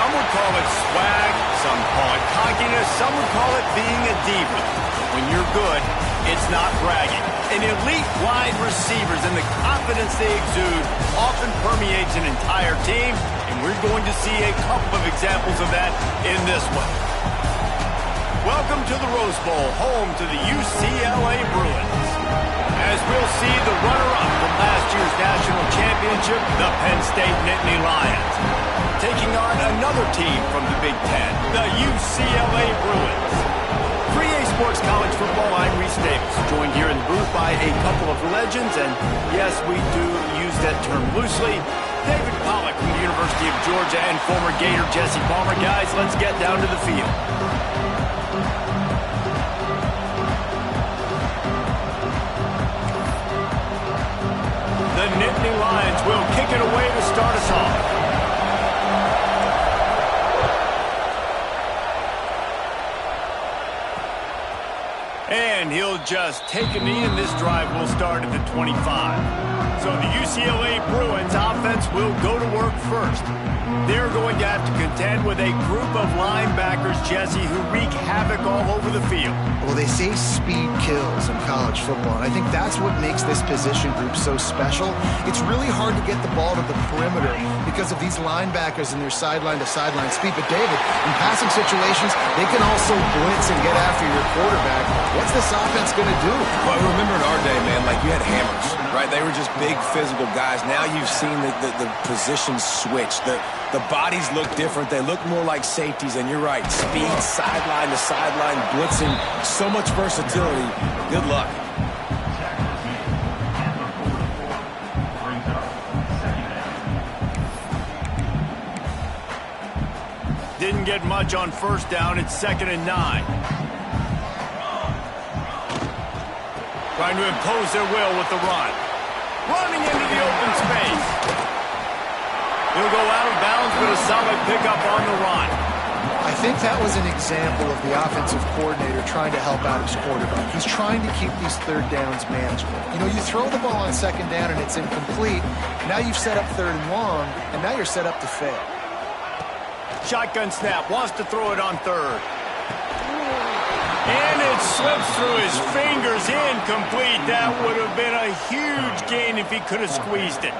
Some would call it swag, some call it cockiness, some would call it being a diva. But when you're good, it's not bragging. An elite wide receivers and the confidence they exude often permeates an entire team, and we're going to see a couple of examples of that in this one. Welcome to the Rose Bowl, home to the UCLA Bruins. As we'll see the runner-up from last year's national championship, the Penn State Nittany Lions, taking on another team from the Big Ten, the UCLA Bruins. 3A Sports College Football, I'm Reese Davis, joined here in the booth by a couple of legends, and yes, we do use that term loosely. David Pollack from the University of Georgia and former Gator Jesse Palmer. Guys, let's get down to the field. The Nittany Lions will kick it away to start us off. And he'll just take a knee, and this drive will start at the 25. So the UCLA Bruins offense will go to work first. They're going to have to contend with a group of linebackers, Jesse, who wreak havoc all over the field. Well, they say speed kills in college football, and I think that's what makes this position group so special. It's really hard to get the ball to the perimeter because of these linebackers and their sideline-to-sideline speed. But, David, in passing situations, they can also blitz and get after your quarterback. What's this offense going to do? Well, remember in our day, man, like you had hammers, right? They were just big physical guys. Now you've seen the positions switch. The bodies look different. They look more like safeties, and you're right. Speed, sideline to sideline, blitzing, so much versatility. Good luck. Didn't get much on first down. It's 2nd and 9. Trying to impose their will with the run. Running into the open space. He'll go out of bounds, but a solid pickup on the run. I think that was an example of the offensive coordinator trying to help out his quarterback. He's trying to keep these third downs manageable. You know, you throw the ball on 2nd down and it's incomplete. Now you've set up 3rd and long, and now you're set up to fail. Shotgun snap, wants to throw it on 3rd. And it slips through his fingers, incomplete. That would have been a huge gain if he could have squeezed it.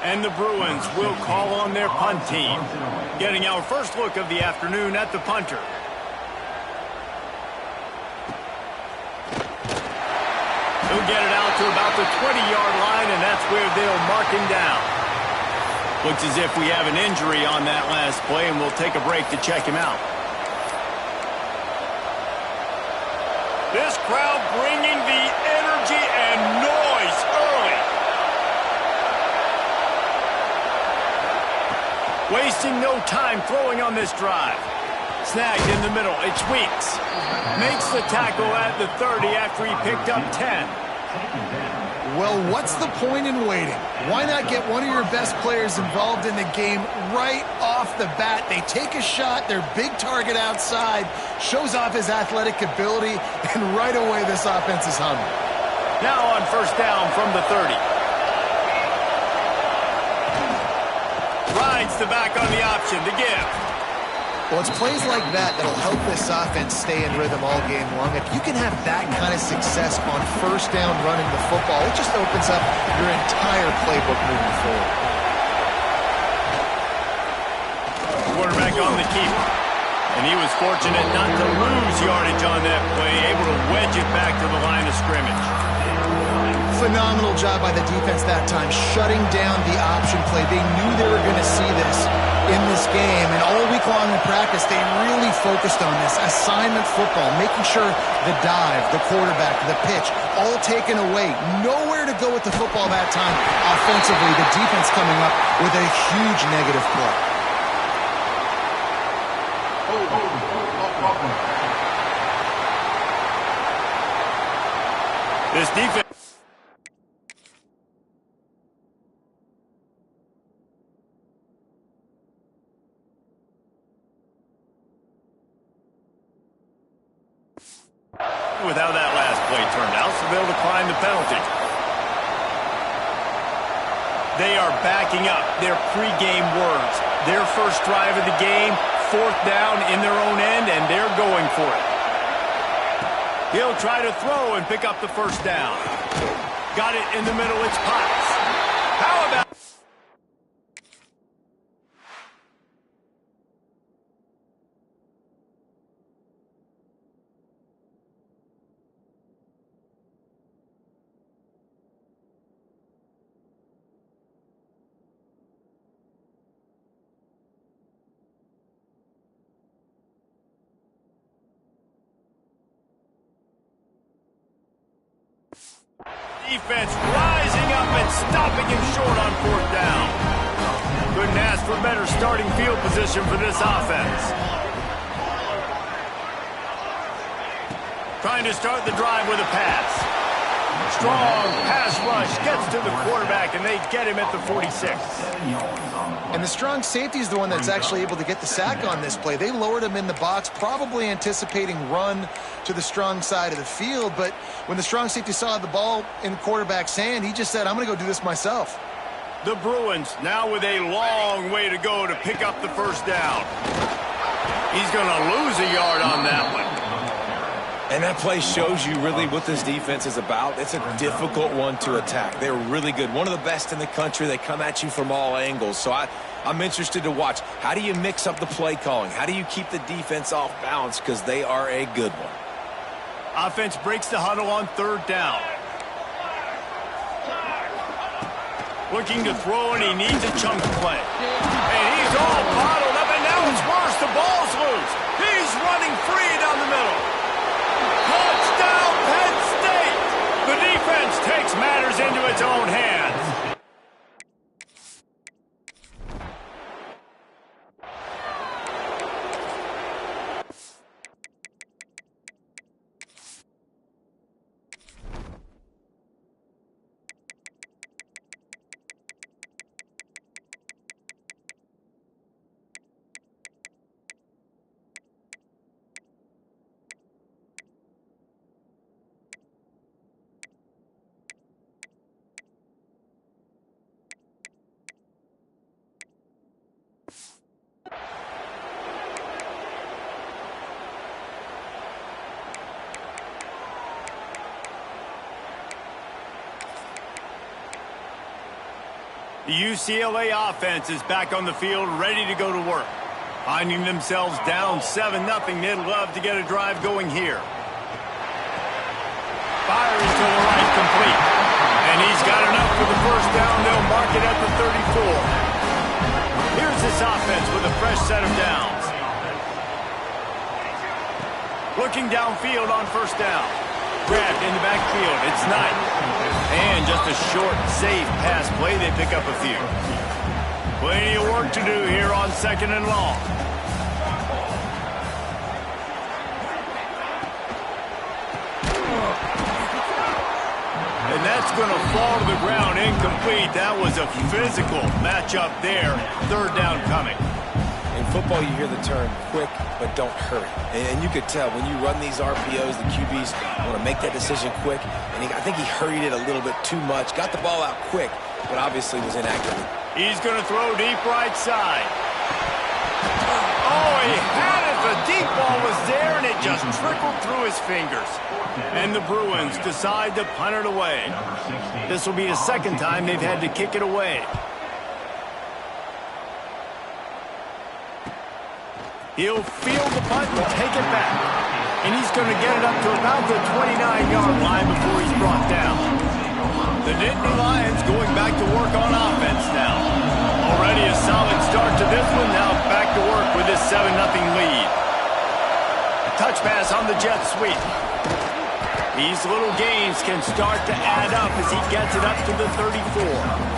And the Bruins will call on their punt team. Getting our first look of the afternoon at the punter. He'll get it out to about the 20-yard line, and that's where they'll mark him down. Looks as if we have an injury on that last play, and we'll take a break to check him out. This crowd bringing the energy and noise early. Wasting no time throwing on this drive. Snagged in the middle. It's Weeks. Makes the tackle at the 30 after he picked up 10. Well, what's the point in waiting? Why not get one of your best players involved in the game right off the bat? They take a shot, their big target outside, shows off his athletic ability, and right away this offense is humming. Now on first down from the 30. Rides the back on the option to give. Well, it's plays like that that'll help this offense stay in rhythm all game long. If you can have that kind of success on first down running the football, it just opens up your entire playbook moving forward. Quarterback on the keeper. And he was fortunate not to lose yardage on that play, able to wedge it back to the line of scrimmage. Phenomenal job by the defense that time, shutting down the option play. They knew they were going to see this in this game, and all week long in practice, they really focused on this assignment football, making sure the dive, the quarterback, the pitch, all taken away. Nowhere to go with the football that time. Offensively, the defense coming up with a huge negative play. This defense. With how that last play turned out, so they'll decline the penalty. They are backing up their pregame words. Their first drive of the game, 4th down in their own end, and they're going for it. He'll try to throw and pick up the first down. Got it in the middle. It's Potts. How about... Defense rising up and stopping him short on 4th down. Couldn't ask for better starting field position for this offense. Trying to start the drive with a pass. Strong pass rush gets to the quarterback, and they get him at the 46. And the strong safety is the one that's actually able to get the sack on this play. They lowered him in the box, probably anticipating run to the strong side of the field. But when the strong safety saw the ball in the quarterback's hand, he just said, I'm going to go do this myself. The Bruins now with a long way to go to pick up the first down. He's going to lose a yard on that one. And that play shows you really what this defense is about. It's a difficult one to attack. They're really good. One of the best in the country. They come at you from all angles. So I'm interested to watch. How do you mix up the play calling? How do you keep the defense off balance? Because they are a good one. Offense breaks the huddle on 3rd down. Looking to throw, and he needs a chunk play. And he's all bottled up, and now it's worse. The ball's loose. He's running free down the middle. Touchdown, Penn State! The defense takes matters into its own hands. The UCLA offense is back on the field, ready to go to work. Finding themselves down 7-0, they'd love to get a drive going here. Fires to the right, complete. And he's got enough for the first down. They'll mark it at the 34. Here's this offense with a fresh set of downs. Looking downfield on 1st down. Grabbed in the backfield. It's Knight. And just a short, safe pass play. They pick up a few. Plenty of work to do here on 2nd and long. And that's going to fall to the ground incomplete. That was a physical matchup there. 3rd down coming. In football, you hear the term quick, but don't hurry. And you could tell when you run these RPOs, the QBs want to make that decision quick. And I think he hurried it a little bit too much. Got the ball out quick, but obviously was inaccurate. He's going to throw deep right side. Oh, he had it. The deep ball was there, and it just trickled through his fingers. And the Bruins decide to punt it away. This will be the 2nd time they've had to kick it away. He'll field the punt and take it back. And he's going to get it up to about the 29-yard line before he's brought down. The Nittany Lions going back to work on offense now. Already a solid start to this one. Now back to work with this 7-0 lead. Touch pass on the jet sweep. These little gains can start to add up as he gets it up to the 34.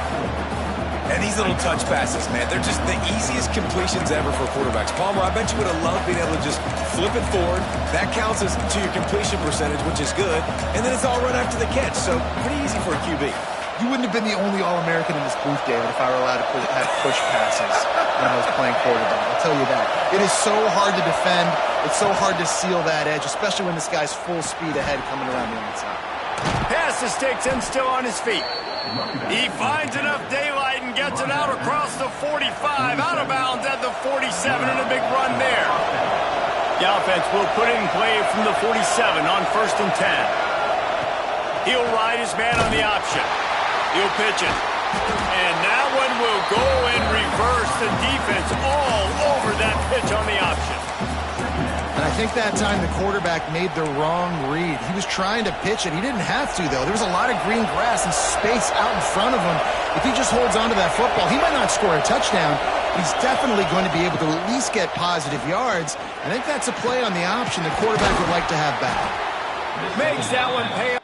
And these little touch passes, man, they're just the easiest completions ever for quarterbacks. Palmer, I bet you would have loved being able to just flip it forward. That counts as to your completion percentage, which is good. And then it's all run after the catch, so pretty easy for a QB. You wouldn't have been the only All-American in this booth, David, if I were allowed to have push passes when I was playing quarterback. I'll tell you that. It is so hard to defend. It's so hard to seal that edge, especially when this guy's full speed ahead coming around the outside. Pass to Sticks and still on his feet. He finds enough daylight gets it out across the 45, out of bounds at the 47, and a big run there. The offense will put it in play from the 47 on 1st and 10. He'll ride his man on the option. He'll pitch it. And that one will go and reverse the defense all over that pitch on the option. And I think that time the quarterback made the wrong read. He was trying to pitch it. He didn't have to, though. There was a lot of green grass and space out in front of him. If he just holds on to that football, he might not score a touchdown. He's definitely going to be able to at least get positive yards. I think that's a play on the option the quarterback would like to have back. Makes that one pay off.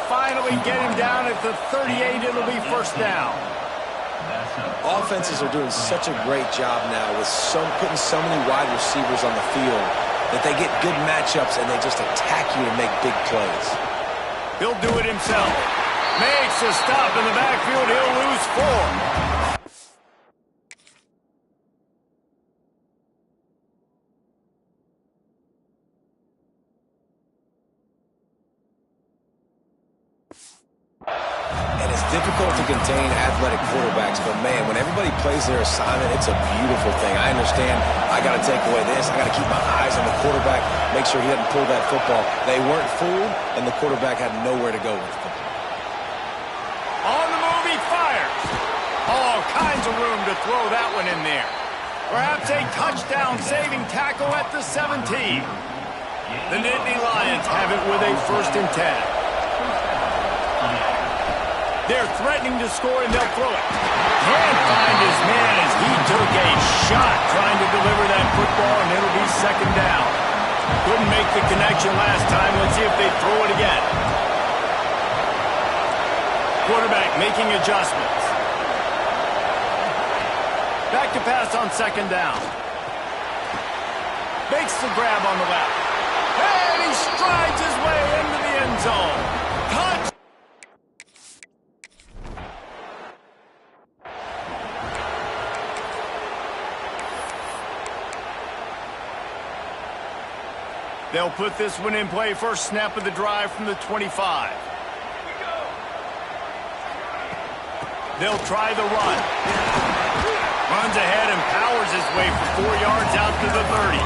Finally get him down at the 38. It'll be 1st down. Offenses are doing such a great job now with putting so many wide receivers on the field that they get good matchups and they just attack you and make big plays. He'll do it himself. Makes a stop in the backfield. He'll lose 4. Difficult to contain athletic quarterbacks, but man, when everybody plays their assignment, it's a beautiful thing. I understand I got to take away this. I got to keep my eyes on the quarterback, make sure he doesn't pull that football. They weren't fooled, and the quarterback had nowhere to go with the football. On the move, he fires. All kinds of room to throw that one in there. Perhaps a touchdown-saving tackle at the 17. The Nittany Lions have it with a 1st and 10. They're threatening to score, and they'll throw it. Can't find his man as he took a shot trying to deliver that football, and it'll be 2nd down. Couldn't make the connection last time. Let's see if they throw it again. Quarterback making adjustments. Back to pass on 2nd down. Makes the grab on the left. And he strides his way into the end zone. Touch! They'll put this one in play. 1st snap of the drive from the 25. They'll try the run. Runs ahead and powers his way for 4 yards out to the 30.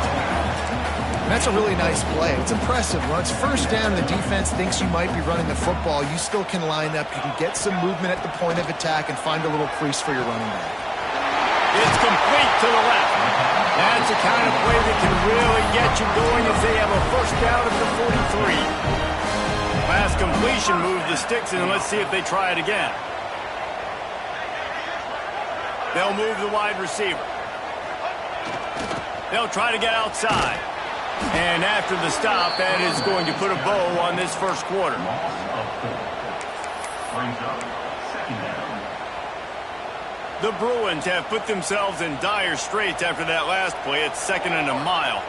That's a really nice play. It's impressive. When it's 1st down and the defense thinks you might be running the football, you still can line up. You can get some movement at the point of attack and find a little crease for your running back. It's complete to the left. That's the kind of play that can really get you going as they have a 1st down at the 43. Last completion moved the sticks, and let's see if they try it again. They'll move the wide receiver. They'll try to get outside. And after the stop, that is going to put a bow on this 1st quarter. The Bruins have put themselves in dire straits after that last play. It's 2nd and a mile.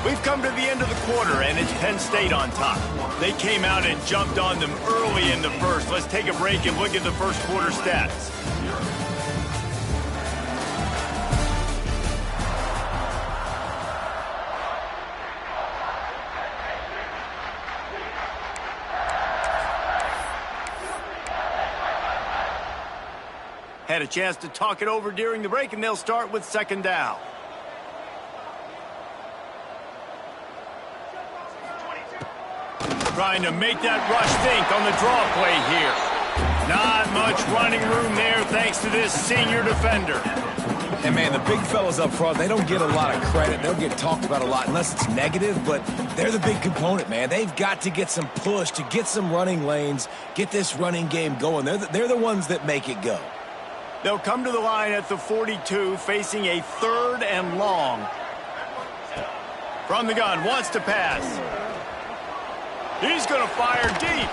We've come to the end of the quarter, and it's Penn State on top. They came out and jumped on them early in the first. Let's take a break and look at the first quarter stats. Had a chance to talk it over during the break, and they'll start with second down. Trying to make that rush think on the draw play here. Not much running room there thanks to this senior defender. And, man, the big fellas up front, they don't get a lot of credit. They'll get talked about a lot unless it's negative, but they're the big component, man. They've got to get some push, to get some running lanes, get this running game going. They're the ones that make it go. They'll come to the line at the 42, facing a 3rd and long. From the gun, wants to pass. He's going to fire deep.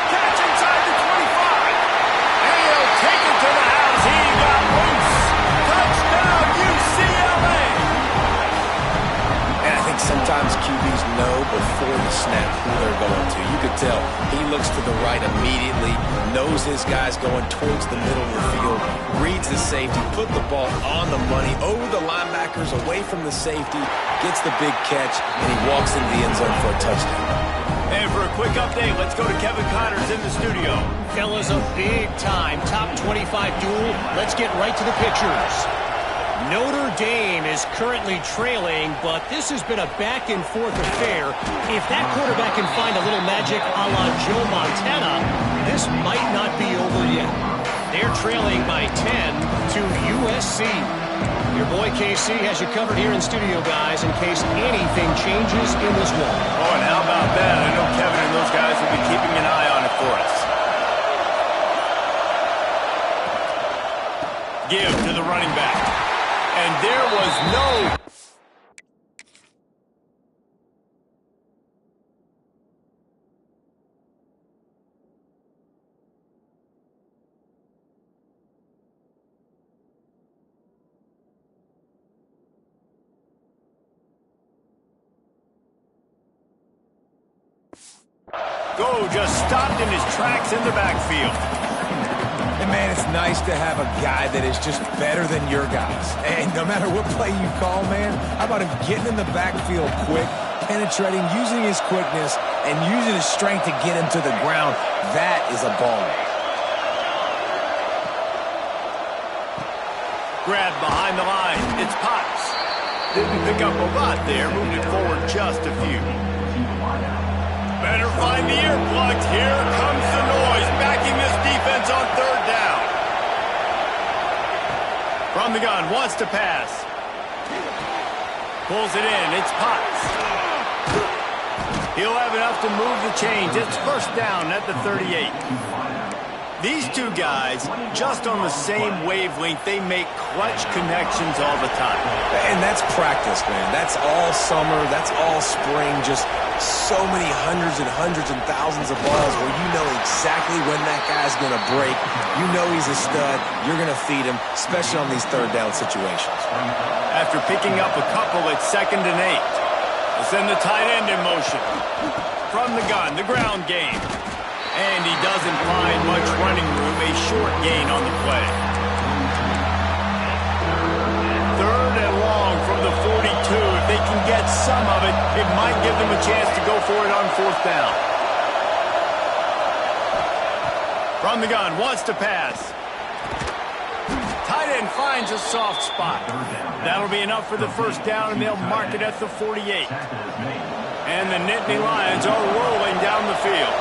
Catch inside the 25. And he'll take it to the house. He got loose. Touchdown, UCLA. And I think sometimes QBs know before the snap who they're going to. You could tell he looks to the right immediately, knows his guy's going towards the middle of the field, reads the safety, put the ball on the money, over the linebackers, away from the safety, gets the big catch, and he walks into the end zone for a touchdown. And for a quick update, let's go to Kevin Connors in the studio. Fellas, a big-time top 25 duel. Let's get right to the pictures. Notre Dame is currently trailing, but this has been a back-and-forth affair. If that quarterback can find a little magic a la Joe Montana, this might not be over yet. They're trailing by 10 to USC. Your boy KC has you covered here in studio, guys, in case anything changes in this one. Oh, and how about that? I know Kevin and those guys will be keeping an eye on it for us. Give to the running back. And there was no... Go just stopped in his tracks in the backfield. And, man, it's nice to have a guy that is just better than your guys. And no matter what play you call, man, how about him getting in the backfield quick, penetrating, using his quickness, and using his strength to get him to the ground. That is a ball. Grab behind the line. It's Potts. Didn't pick up a lot there. Moved it forward just a few. Better find the earplugs. Here comes the noise, backing this defense on 3rd down. From the gun, wants to pass. Pulls it in. It's Potts. He'll have enough to move the chains. It's 1st down at the 38. These two guys, just on the same wavelength, they make clutch connections all the time. And that's practice, man. That's all summer. That's all spring. Just so many hundreds and thousands of balls where you know exactly when that guy's going to break. You know he's a stud. You're going to feed him, especially on these 3rd down situations. After picking up a couple, it's 2nd and 8. We'll send the tight end in motion. From the gun, the ground game. And he doesn't find much running room, a short gain on the play. 3rd and long from the 42. If they can get some of it, it might give them a chance to go for it on 4th down. From the gun, wants to pass. Tight end finds a soft spot. That'll be enough for the 1st down, and they'll mark it at the 48. And the Nittany Lions are rolling down the field.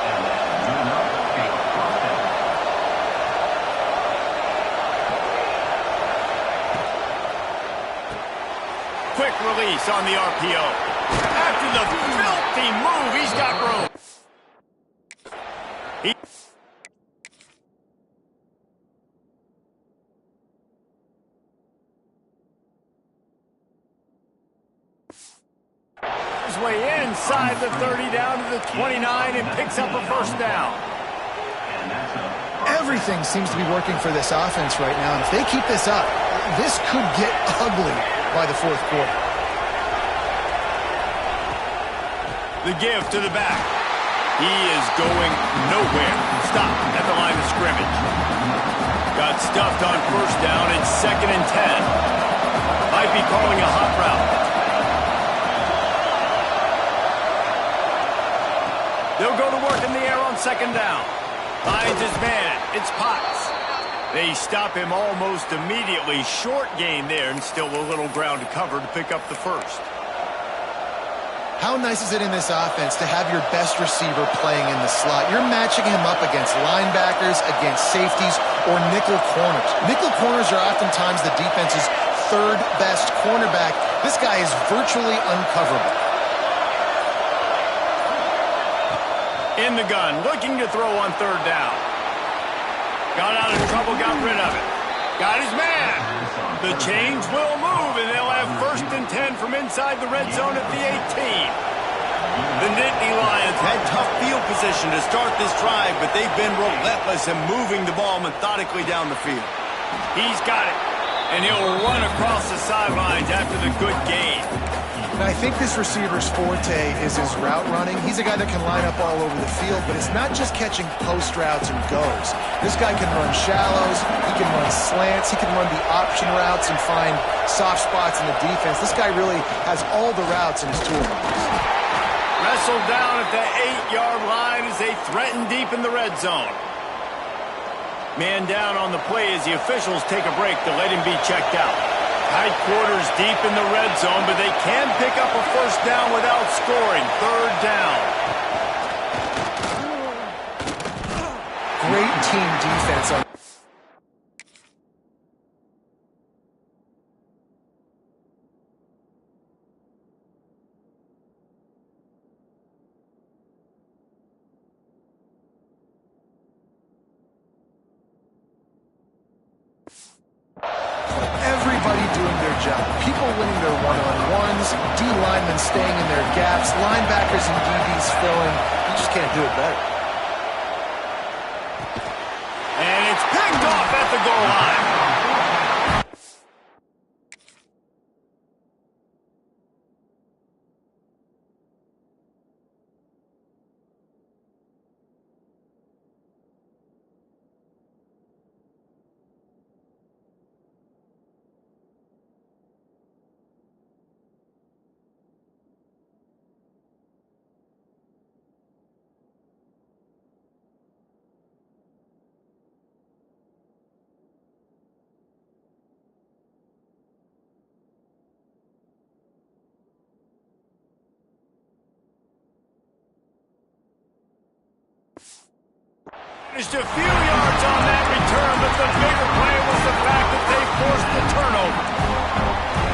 Quick release on the RPO. After the filthy move, he's got room. His way inside the 30 down to the 29 and picks up a 1st down. Everything seems to be working for this offense right now, and if they keep this up, this could get ugly by the 4th quarter. The give to the back. He is going nowhere. Stop at the line of scrimmage. Got stuffed on first down. It's 2nd and 10. Might be calling a hot route. They'll go to work in the air on 2nd down. Finds his man. It's Potts. They stop him almost immediately. Short gain there, and still a little ground to cover to pick up the first. How nice is it in this offense to have your best receiver playing in the slot? You're matching him up against linebackers, against safeties, or nickel corners. Nickel corners are oftentimes the defense's third best cornerback. This guy is virtually uncoverable. In the gun, looking to throw on 3rd down. Got out of trouble, got rid of it. Got his man. The chains will move, and they'll have 1st and 10 from inside the red zone at the 18. The Nittany Lions had tough field position to start this drive, but they've been relentless in moving the ball methodically down the field. He's got it, and he'll run across the sidelines after the good gain. And I think this receiver's forte is his route running. He's a guy that can line up all over the field, but it's not just catching post routes and goes. This guy can run shallows, he can run slants, he can run the option routes and find soft spots in the defense. This guy really has all the routes in his toolbox. Wrestled down at the 8-yard line as they threaten deep in the red zone. Man down on the play as the officials take a break to let him be checked out. Tight quarters deep in the red zone, but they can pick up a 1st down without scoring. 3rd down. Great team defense on doing their job. People winning their one-on-ones, D linemen staying in their gaps, linebackers and DBs filling. You just can't do it better. And it's picked off at the goal line. Just a few yards on that return, but the bigger play was the fact that they forced the turnover.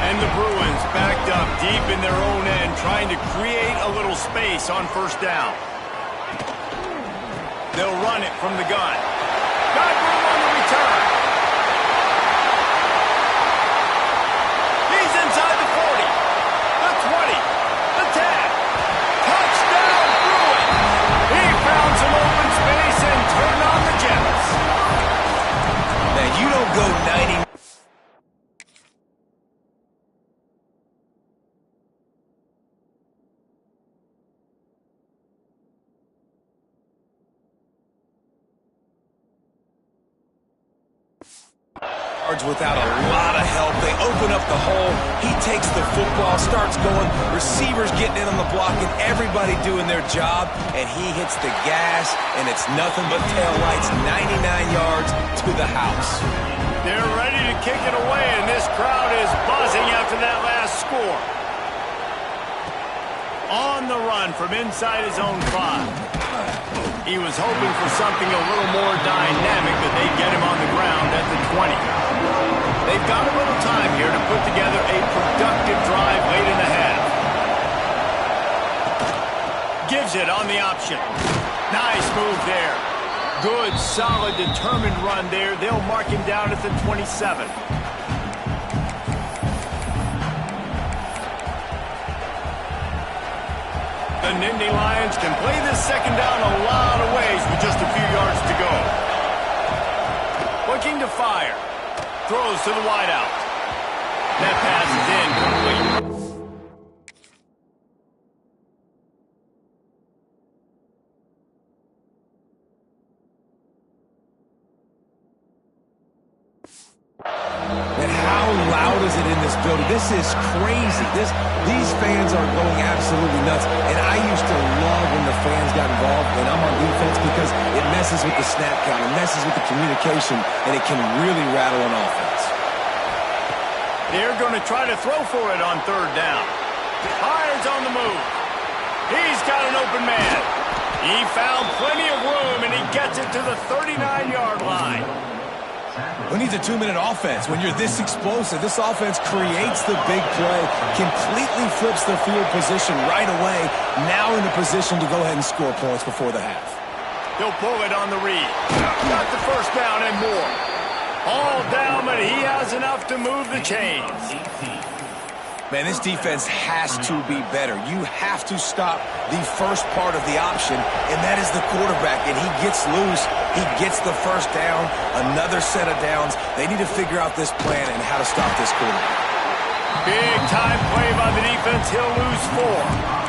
And the Bruins backed up deep in their own end, trying to create a little space on 1st down. They'll run it from the gun. Got room on the return. He's inside the 40, the 20, the 10. Touchdown, Bruins! He found some open space and turned on the Jets. Now, you don't go 90... without a lot of help. They open up the hole. He takes the football, starts going. Receivers getting in on the block, and everybody doing their job. And he hits the gas, and it's nothing but taillights, 99 yards to the house. They're ready to kick it away, and this crowd is buzzing after that last score. On the run from inside his own 5. He was hoping for something a little more dynamic, but they get him on the ground at the 20. They've got a little time here to put together a productive drive late in the half. Gives it on the option. Nice move there. Good, solid, determined run there. They'll mark him down at the 27. The Nittany Lions can play this 2nd down a lot of ways with just a few yards to go. Looking to fire. Throws to the wideout. That pass is incomplete. in this building. This is crazy. These fans are going absolutely nuts. And I used to love when the fans got involved when I'm on defense because it messes with the snap count, it messes with the communication, and it can really rattle an offense. They're going to try to throw for it on third down. Byard's on the move. He's got an open man. He found plenty of room, and he gets it to the 39-yard line. Who needs a 2-minute offense? When you're this explosive, this offense creates the big play, completely flips the field position right away, now in a position to go ahead and score points before the half. He'll pull it on the read. Got the first down and more. All down, but he has enough to move the chains. Man, this defense has to be better. You have to stop the first part of the option, and that is the quarterback. And he gets loose. He gets the first down, another set of downs. They need to figure out this plan and how to stop this quarterback. Big time play by the defense. He'll lose 4.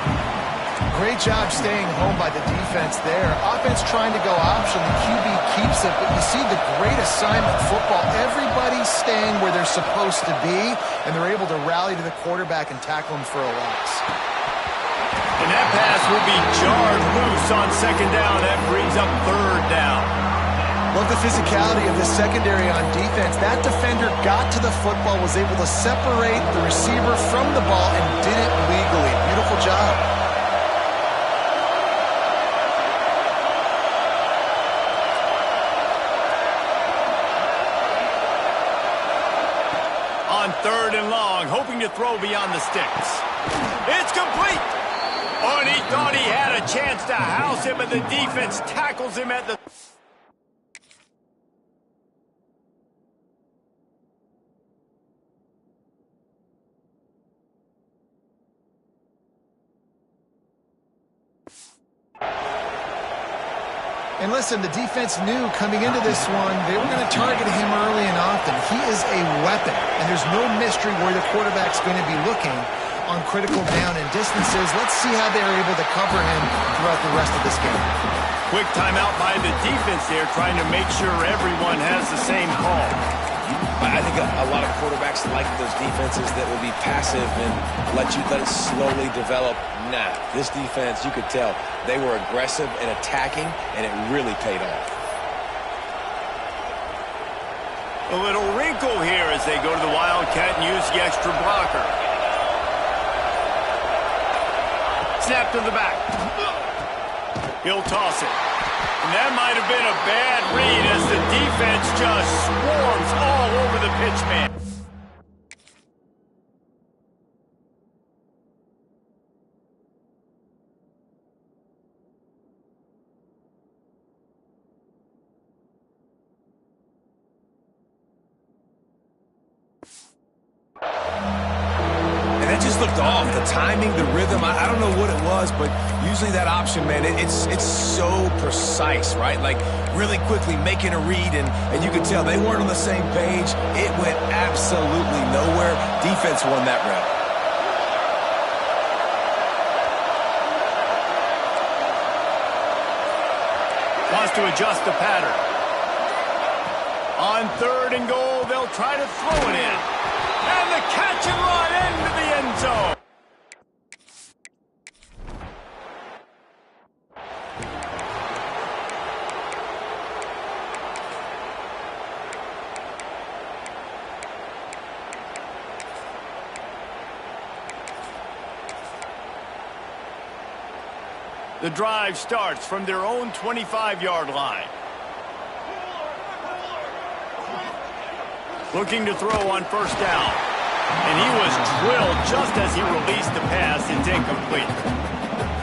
Great job staying home by the defense there. Offense trying to go option. The QB keeps it, but you see the great assignment football. Everybody's staying where they're supposed to be, and they're able to rally to the quarterback and tackle him for a loss. And that pass will be jarred loose on second down. That brings up third down. Love the physicality of the secondary on defense. That defender got to the football, was able to separate the receiver from the ball, and did it legally. Beautiful job. On third and long, hoping to throw beyond the sticks. It's complete. Oh, and he thought he had a chance to house him, but the defense tackles him at the... And listen, the defense knew coming into this one, they were going to target him early and often. He is a weapon, and there's no mystery where the quarterback's going to be looking on critical down and distances. Let's see how they're able to cover him throughout the rest of this game. Quick timeout by the defense there, trying to make sure everyone has the same call. I think a lot of quarterbacks like those defenses that will be passive and let it slowly develop. Nah, this defense, you could tell, they were aggressive and attacking, and it really paid off. A little wrinkle here as they go to the Wildcat and use the extra blocker. Snap to the back. He'll toss it. And that might have been a bad read as the defense just swarms all over the pitch man. Just looked off. The timing, the rhythm, I don't know what it was, but usually that option, man, it's so precise, right? Like really quickly making a read, and you could tell they weren't on the same page. It went absolutely nowhere. Defense won that round. Wants to adjust the pattern. On third and goal, they'll try to throw it in. And the catch and run into the end zone. The drive starts from their own 25-yard line. Looking to throw on first down. And he was drilled just as he released the pass. It's incomplete.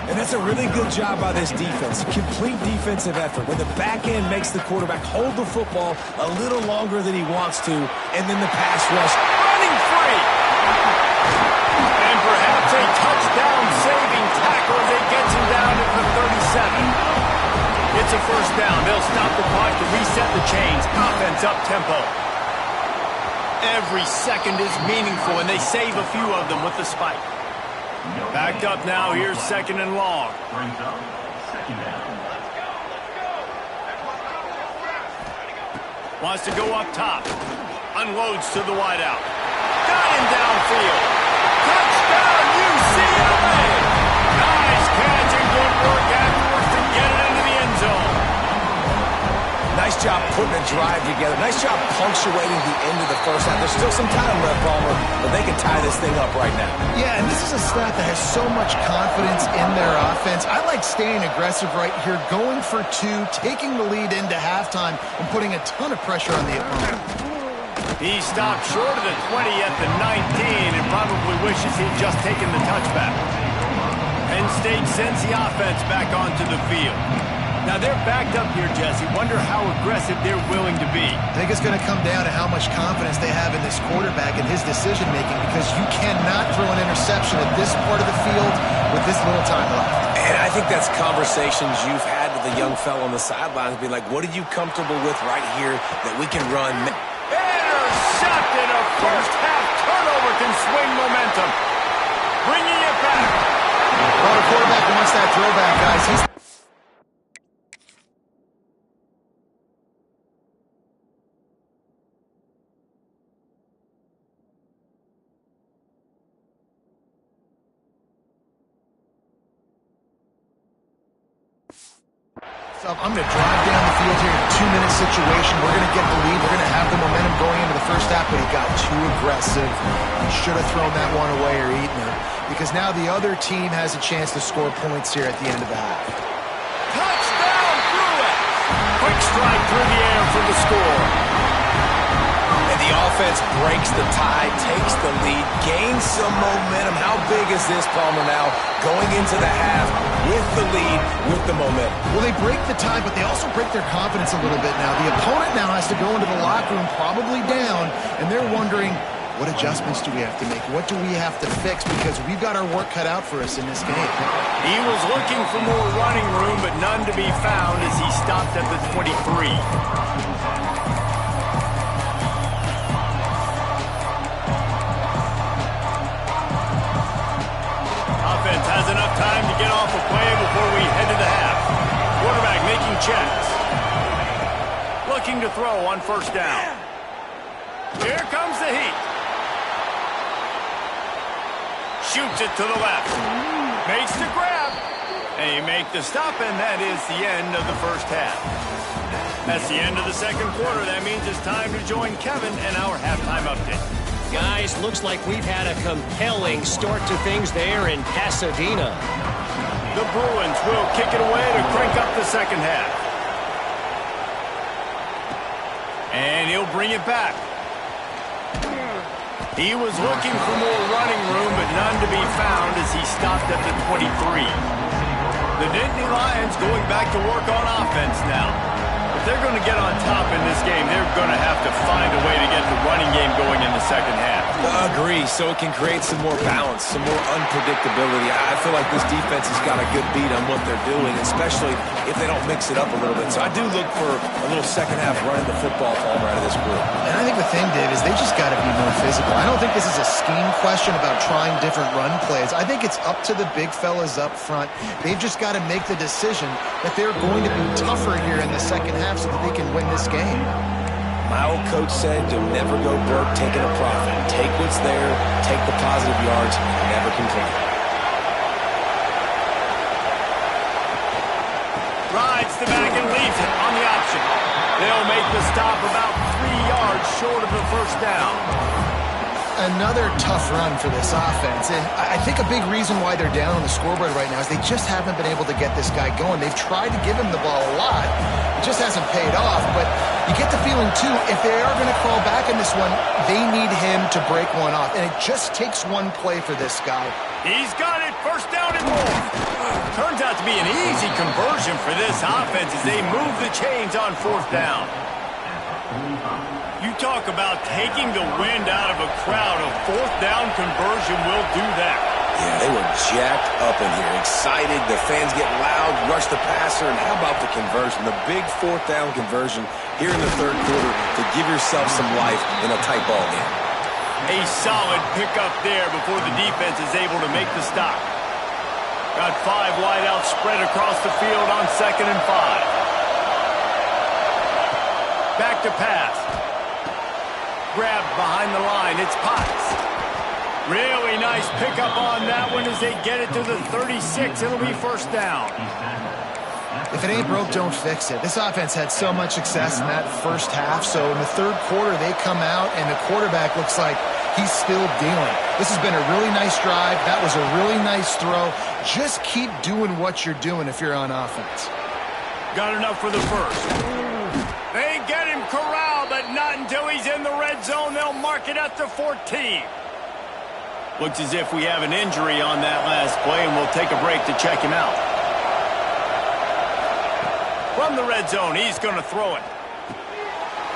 And that's a really good job by this defense. Complete defensive effort. When the back end makes the quarterback hold the football a little longer than he wants to, and then the pass rush running free. And perhaps a touchdown-saving tackle as it gets him down to the 37. It's a first down. They'll stop the clock to reset the chains. Offense up-tempo. Every second is meaningful, and they save a few of them with the spike. Backed up now. Here's second and long. Wants to go up top. Unloads to the wideout. got him downfield. Touchdown, UCLA. Nice catch and good work afterwards to get it into the end zone. Nice job putting a drive together. Nice job punctuating the end of the first half. There's still some time left, Palmer, but they can tie this thing up right now. Yeah, and this is a staff that has so much confidence in their offense. I like staying aggressive right here, going for two, taking the lead into halftime, and putting a ton of pressure on the opponent. He stopped short of the 20 at the 19 and probably wishes he'd just taken the touchback. Penn State sends the offense back onto the field. Now they're backed up here, Jesse. Wonder how aggressive they're willing to be. I think it's going to come down to how much confidence they have in this quarterback and his decision-making, because you cannot throw an interception at this part of the field with this little time left. And I think that's conversations you've had with the young fellow on the sidelines, be like, what are you comfortable with right here that we can run? Intercepted. A first-half turnover can swing momentum. Bringing it back. Well, the quarterback wants that throwback, guys. He's I'm going to drive down the field here in a 2-minute situation. We're going to get the lead. We're going to have the momentum going into the first half, but he got too aggressive. He should have thrown that one away or eaten it, because now the other team has a chance to score points here at the end of the half. Touchdown, Brewer! Quick strike through the air for the score. And the offense breaks the tie, takes the lead, gains some momentum. How big is this, Palmer, now going into the half with the lead, with the momentum? Well, they break the tie, but they also break their confidence a little bit now. The opponent now has to go into the locker room probably down, and they're wondering, what adjustments do we have to make? What do we have to fix? Because we've got our work cut out for us in this game. He was looking for more running room, but none to be found as he stopped at the 23. Offense has enough time to get off a play before we head to the half. Quarterback making checks. Looking to throw on first down. Here comes the heat. Shoots it to the left. Makes the grab. And he make the stop, and that is the end of the first half. That's the end of the second quarter. That means it's time to join Kevin and our halftime update. Guys, looks like we've had a compelling start to things there in Pasadena. The Bruins will kick it away to crank up the second half. And he'll bring it back. He was looking for more running room, but none to be found as he stopped at the 23. The Nittany Lions going back to work on offense now. If they're going to get on top in this game, they're going to have to find a way to get the running game going in the second half. Agree, so it can create some more balance, some more unpredictability. I feel like this defense has got a good beat on what they're doing, especially if they don't mix it up a little bit. So I do look for a little second half running the football Palmer out of this group. And I think the thing, Dave, is they just got to be more physical. I don't think this is a scheme question about trying different run plays. I think it's up to the big fellas up front. They've just got to make the decision that they're going to be tougher here in the second half so that they can win this game. My old coach said to never go broke taking a profit. Take what's there, take the positive yards, and never complain. Rides the back and leaves it on the option. They'll make the stop about 3 yards short of the first down. Another tough run for this offense. And I think a big reason why they're down on the scoreboard right now is they just haven't been able to get this guy going. They've tried to give him the ball a lot. It just hasn't paid off. But you get the feeling, too, if they are going to crawl back in this one, they need him to break one off. And it just takes one play for this guy. He's got it. First down and more. Turns out to be an easy conversion for this offense as they move the chains on fourth down. You talk about taking the wind out of a crowd. A fourth down conversion will do that. Yeah, they were jacked up in here, excited. The fans get loud, rush the passer, and how about the conversion? The big fourth down conversion here in the third quarter to give yourself some life in a tight ball game. A solid pickup there before the defense is able to make the stop. Got 5 wideouts spread across the field on 2nd and 5. Back to pass. grab behind the line. It's Potts. Really nice pickup on that one as they get it to the 36. It'll be first down. If it ain't broke, don't fix it. This offense had so much success in that first half, so in the third quarter they come out and the quarterback looks like he's still dealing. This has been a really nice drive. That was a really nice throw. Just keep doing what you're doing if you're on offense. Got enough for the first. They get him corralled, but not until he's in the red zone. They'll mark it at the 14. Looks as if we have an injury on that last play, and we'll take a break to check him out. From the red zone, he's going to throw it.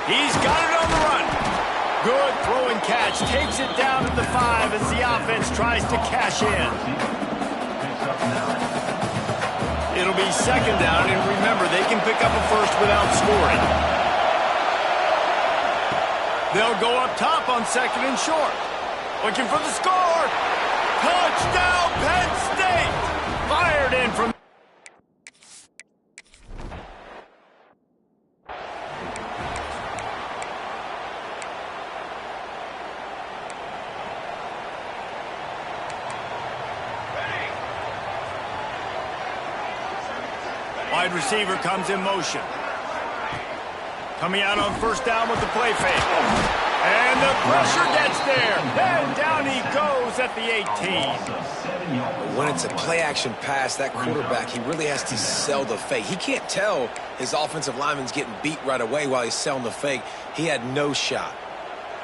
He's got it on the run. Good throw and catch. Takes it down to the 5 as the offense tries to cash in. It'll be second down, and remember, they can pick up a first without scoring. They'll go up top on second and short. Looking for the score. Touchdown, Penn State. Fired in from... Wide receiver comes in motion. Coming out on first down with the play fake. And the pressure gets there. And down he goes at the 18. When it's a play-action pass, that quarterback, he really has to sell the fake. He can't tell his offensive lineman's getting beat right away while he's selling the fake. He had no shot.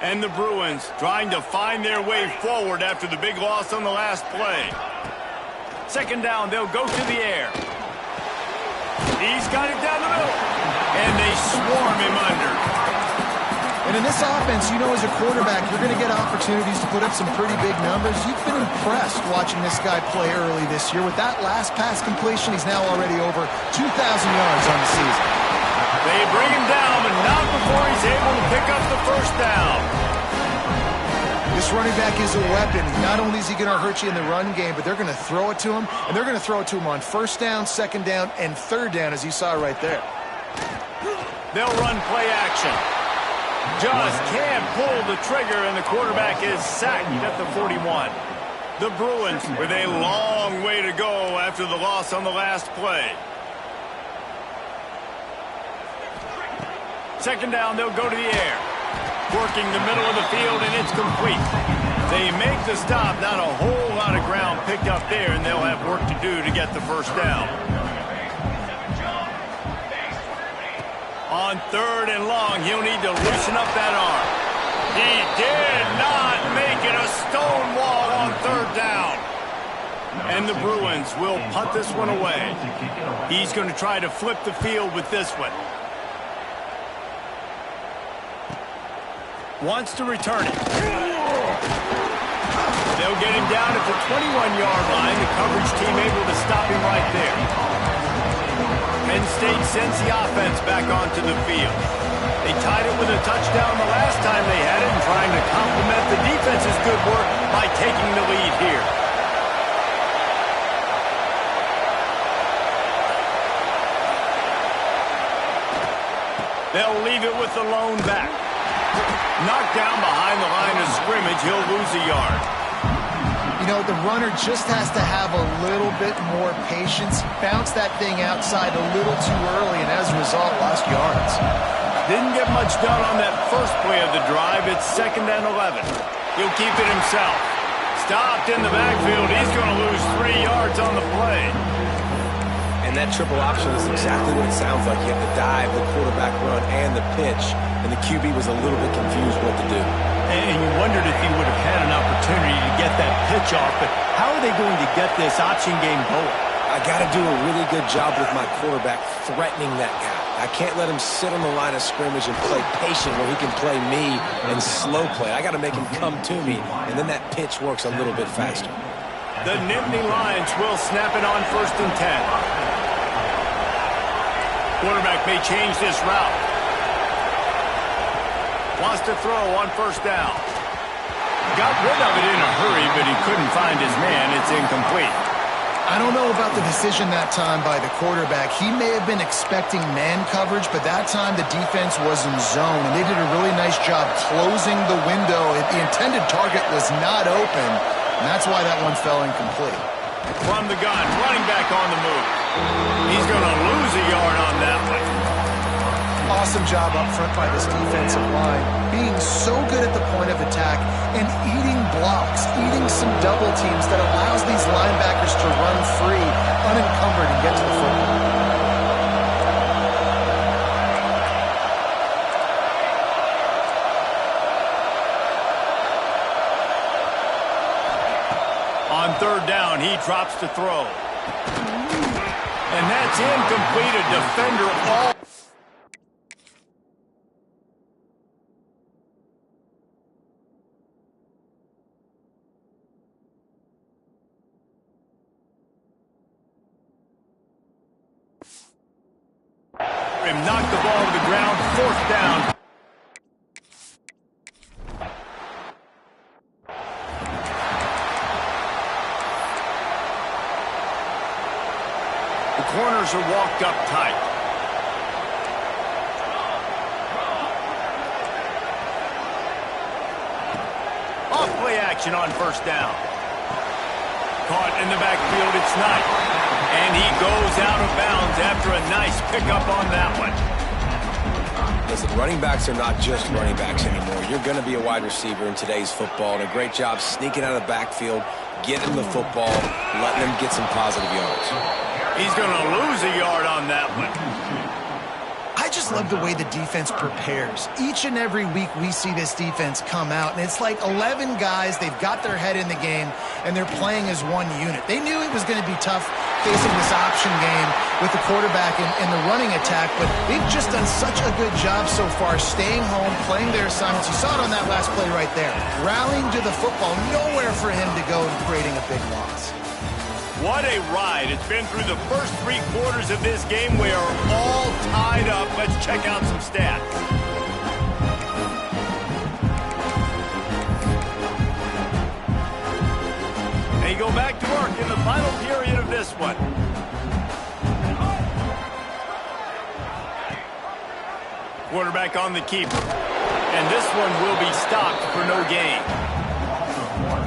And the Bruins trying to find their way forward after the big loss on the last play. Second down, they'll go to the air. He's got it down the middle. And they swarm him under. And in this offense, you know, as a quarterback, you're going to get opportunities to put up some pretty big numbers. You've been impressed watching this guy play early this year. With that last pass completion, he's now already over 2,000 yards on the season. They bring him down, but not before he's able to pick up the first down. This running back is a weapon. Not only is he going to hurt you in the run game, but they're going to throw it to him, and they're going to throw it to him on first down, second down, and third down, as you saw right there. They'll run play action. Just can't pull the trigger, and the quarterback is sacked at the 41. The Bruins with a long way to go after the loss on the last play. Second down, they'll go to the air. Working the middle of the field, and it's complete. They make the stop. Not a whole lot of ground picked up there, and they'll have work to do to get the first down. On third and long, he'll need to loosen up that arm. He did not make it a stone wall on third down. And the Bruins will punt this one away. He's going to try to flip the field with this one. Wants to return it. They'll get him down at the 21-yard line. The coverage team able to stop him right there. Penn State sends the offense back onto the field. They tied it with a touchdown the last time they had it, and trying to complement the defense's good work by taking the lead here. They'll leave it with the lone back. Knocked down behind the line of scrimmage, he'll lose a yard. You know, the runner just has to have a little bit more patience. Bounce that thing outside a little too early, and as a result, lost yards. Didn't get much done on that first play of the drive. It's second and 11. He'll keep it himself. Stopped in the backfield. He's going to lose 3 yards on the play. And that triple option is exactly what it sounds like. You have the dive, the quarterback run, and the pitch. And the QB was a little bit confused what to do. And you wondered if he would have had an opportunity to get that pitch off. But how are they going to get this option game going? I got to do a really good job with my quarterback threatening that guy. I can't let him sit on the line of scrimmage and play patient where he can play me and slow play. I got to make him come to me, and then that pitch works a little bit faster. The Nittany Lions will snap it on first and 10. Quarterback may change this route. Wants to throw on first down. Got rid of it in a hurry, but he couldn't find his man. It's incomplete. I don't know about the decision that time by the quarterback. He may have been expecting man coverage, but that time the defense was in zone, and they did a really nice job closing the window. The intended target was not open, and that's why that one fell incomplete. From the gun, running back on the move. He's going to lose a yard on that one. Awesome job up front by this defensive line, being so good at the point of attack and eating blocks, eating some double teams that allows these linebackers to run free, unencumbered, and get to the football. On third down, he drops to throw. And that's incomplete. A defender all. Knocked the ball to the ground, fourth down. The corners are walked up tight. Off play action on first down. Caught in the backfield, it's Knight. And he goes out of bounds after a nice pickup on that one. Listen, running backs are not just running backs anymore. You're going to be a wide receiver in today's football, and a great job sneaking out of the backfield, getting the football, letting them get some positive yards. He's going to lose a yard on that one. I just love the way the defense prepares. Each and every week we see this defense come out, and it's like 11 guys, they've got their head in the game, and they're playing as one unit. They knew it was going to be tough facing this option game with the quarterback and the running attack, but they've just done such a good job so far staying home, playing their assignments. You saw it on that last play right there. Rallying to the football, nowhere for him to go and creating a big loss. What a ride. It's been through the first 3 quarters of this game. We are all tied up. Let's check out some stats. They go back to work in the final period of this one. Quarterback on the keeper. And this one will be stopped for no gain.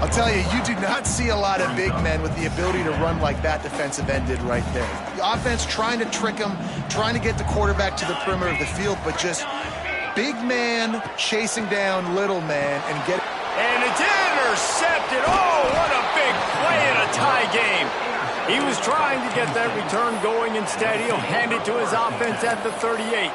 I'll tell you, you do not see a lot of big men with the ability to run like that defensive end did right there. The offense trying to trick him, trying to get the quarterback to the perimeter of the field, but just big man chasing down little man and get it. And it's intercepted. Oh, what a big play in a tie game. He was trying to get that return going. Instead, he'll hand it to his offense at the 38.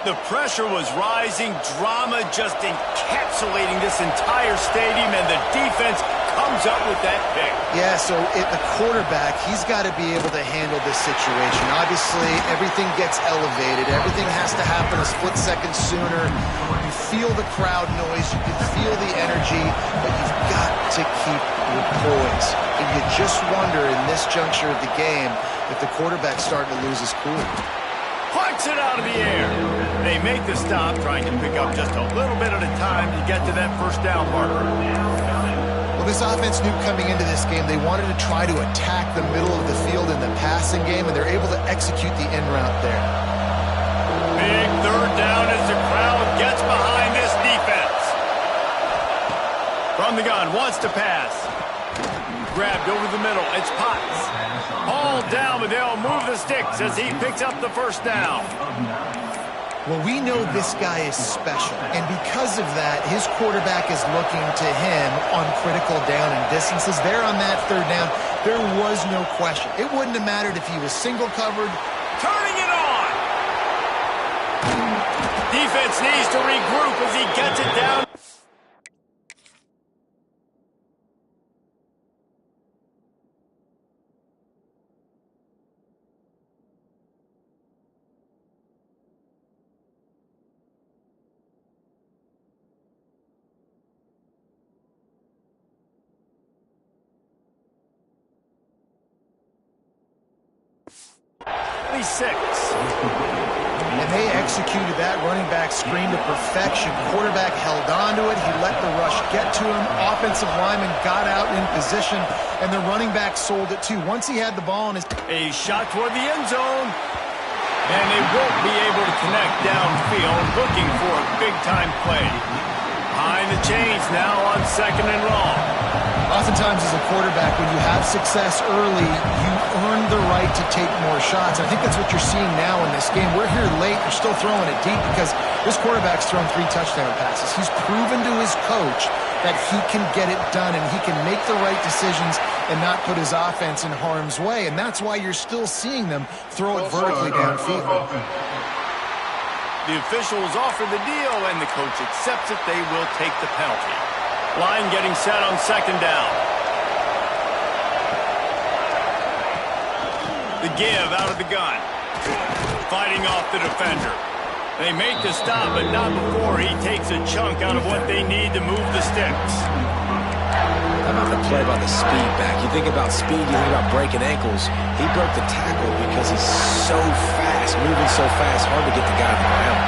The pressure was rising, drama just encapsulating this entire stadium, and the defense comes up with that pick. Yeah, so the quarterback, he's got to be able to handle this situation. Obviously, everything gets elevated. Everything has to happen a split second sooner. You feel the crowd noise. You can feel the energy, but you've got to keep your poise. And you just wonder in this juncture of the game if the quarterback's starting to lose his cool. Punts it out of the air. They make the stop, trying to pick up just a little bit at a time to get to that first down marker. Well, this offense knew coming into this game they wanted to try to attack the middle of the field in the passing game, and they're able to execute the in route there. Big third down as the crowd gets behind this defense. From the gun, wants to pass. Grabbed over the middle. It's Potts. All down, but they'll move the sticks as he picks up the first down. Well, we know this guy is special, and because of that, his quarterback is looking to him on critical down and distances. There on that third down, there was no question. It wouldn't have mattered if he was single covered. Turning it on! Defense needs to regroup as he gets it down. And they executed that running back screen to perfection. Quarterback held on to it. He let the rush get to him. Offensive lineman got out in position, and the running back sold it too. Once he had the ball in his... A shot toward the end zone. And they won't be able to connect downfield, looking for a big-time play. Behind the chains now on 2nd and long. Oftentimes as a quarterback, when you have success early, you earn the right to take more shots. I think that's what you're seeing now in this game. We're here late. You're still throwing it deep because this quarterback's thrown 3 touchdown passes. He's proven to his coach that he can get it done and he can make the right decisions and not put his offense in harm's way. And that's why you're still seeing them throw it vertically downfield. The officials offer the deal, and the coach accepts it. They will take the penalty. Line getting set on 2nd down. The give out of the gun. Fighting off the defender. They make the stop, but not before he takes a chunk out of what they need to move the sticks. How about the play by the speed back? You think about speed, you think about breaking ankles. He broke the tackle because he's so fast, moving so fast, hard to get the guy on the ground.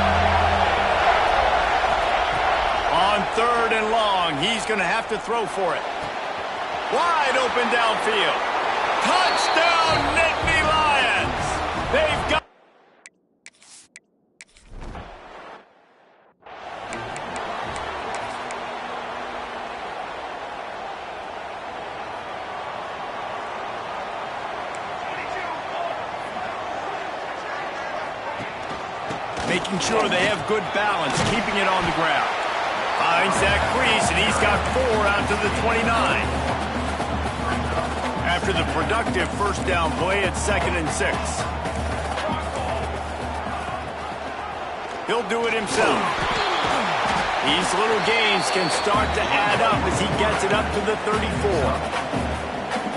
On 3rd and long, he's going to have to throw for it. Wide open downfield. Touchdown, Nittany Lions! They've got... Making sure they have good balance, keeping it on the ground. Finds that crease, and he's got 4 out to the 29. After the productive first down play at 2nd and 6. He'll do it himself. These little gains can start to add up as he gets it up to the 34.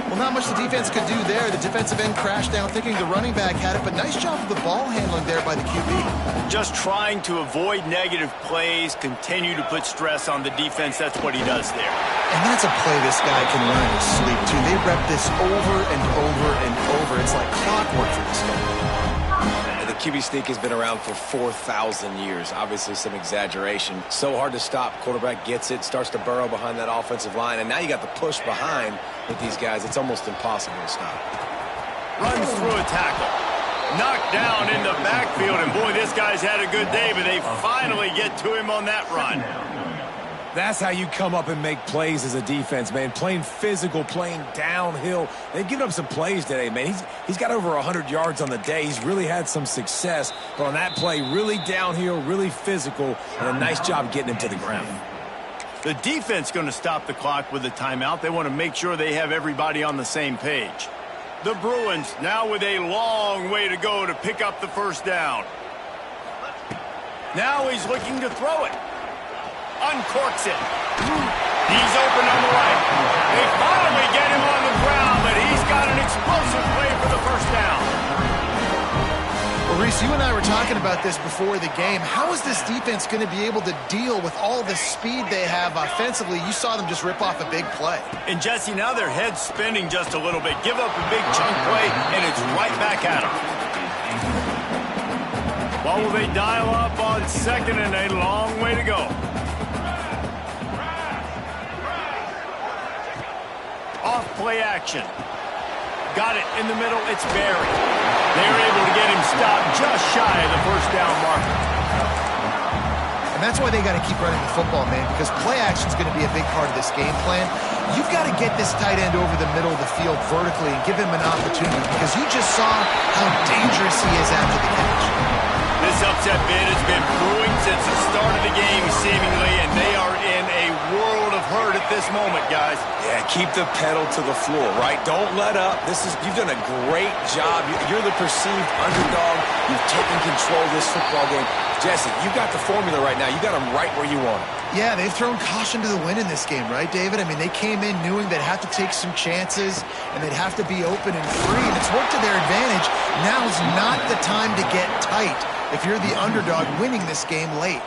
Well, not much the defense could do there. The defensive end crashed down thinking the running back had it, but nice job of the ball handling there by the QB. Just trying to avoid negative plays, continue to put stress on the defense. That's what he does there. And that's a play this guy can learn in his sleep, too. They rep this over and over and over. It's like clockwork for this guy. And the QB sneak has been around for 4,000 years. Obviously some exaggeration. So hard to stop. Quarterback gets it, starts to burrow behind that offensive line, and now you got the push behind with these guys. It's almost impossible to stop. Runs through a tackle. Knocked down in the backfield, and boy, this guy's had a good day, but they finally get to him on that run. That's how you come up and make plays as a defense, man. Playing physical, playing downhill. They've given up some plays today, man. He's got over 100 yards on the day. He's really had some success, but on that play, really downhill, really physical, and a nice job getting him to the ground. The defense going to stop the clock with a timeout. They want to make sure they have everybody on the same page. The Bruins now with a long way to go to pick up the first down. Now he's looking to throw it. Uncorks it. He's open on the right. They finally get him on the ground, but he's got an explosive play for the first down. Well, Reese, you and I were talking about this before the game. How is this defense going to be able to deal with all the speed they have offensively? You saw them just rip off a big play. And, Jesse, now their head's spinning just a little bit. Give up a big chunk play, and it's right back at them. What will they dial up on 2nd and a long way to go? Off play action. Got it in the middle. It's Barry. They're able to get him stopped just shy of the first down marker. And that's why they got to keep running the football, man, because play action is going to be a big part of this game plan. You've got to get this tight end over the middle of the field vertically and give him an opportunity, because you just saw how dangerous he is after the catch. This upset bid has been brewing since the start of the game, seemingly, and they are in a world of hurt at this moment, guys. Yeah, keep the pedal to the floor, right? Don't let up. You've done a great job. You're the perceived underdog. You've taken control of this football game. Jesse, you got the formula right now. You got them right where you want them. Yeah, they've thrown caution to the wind in this game, right, David? I mean, they came in knowing they'd have to take some chances and they'd have to be open and free, and it's worked to their advantage. Now's not the time to get tight. if you're the underdog winning this game late.